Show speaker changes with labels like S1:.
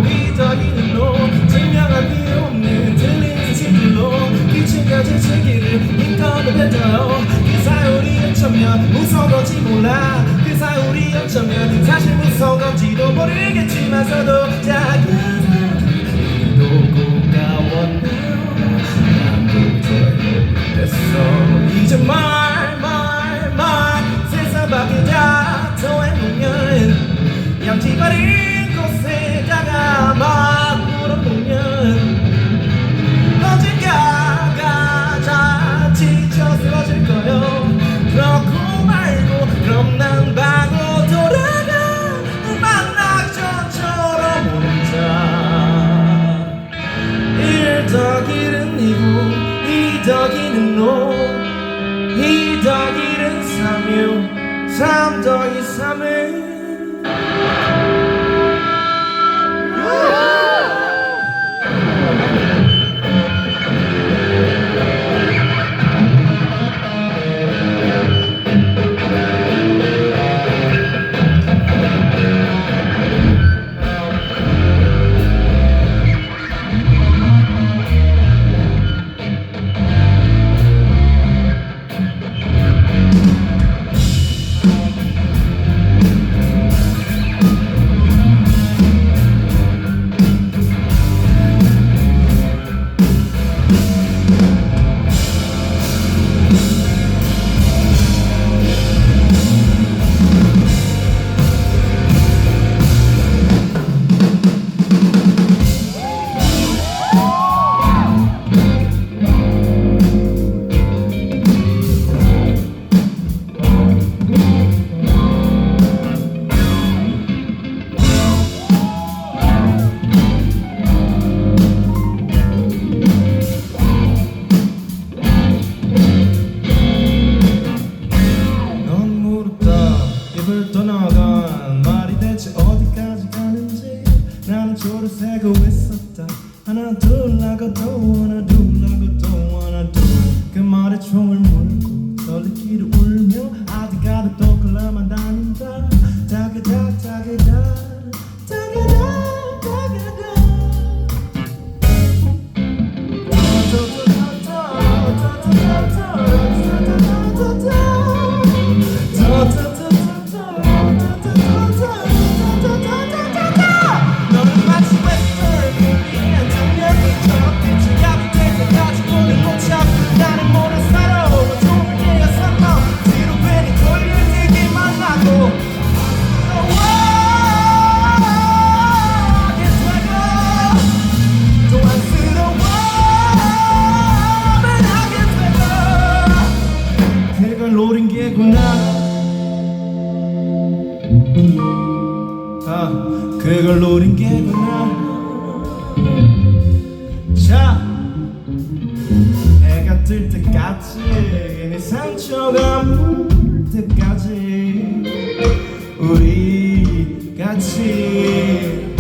S1: 이더기는 너 증명할 필요 없는 들리는 친구로 기침까지 즐기를 인터넷 뱉어요. 그 사이 우리 어쩌면 무서운 건지 몰라. 그 사이 우리 어쩌면 사실 무서운 건지도 모르겠지만서도 작은 누구가 원해요. 난 도저히 모르겠어. 이제 말 세상 바뀌자 더 해보면 양치바린 곳에다가 막 물어보면 언젠가가 다 지쳐 쓰러질 거요. 그렇고 말고 그럼 난 바로 돌아가 만낙전처럼 혼자 1 더하기는 2고 2 더하기는 5 2 더하기는 3이요 3 더하기 3은 떠나간 말이 대체 어디까지 가는지 나는 조를 세고 있었다. 하나 둘 하고 또 하나 둘 하고 또 하나 둘 그 말에 총을 물고 떨리기를 울며 어디 가도 또 걸러만 다닌다. 다그닥 다그닥 다그닥 다그닥 노린 게구나. 그걸 노린 게구나. 자, 해가 뜰 때까지 네 상처가 물 때까지 우리 같이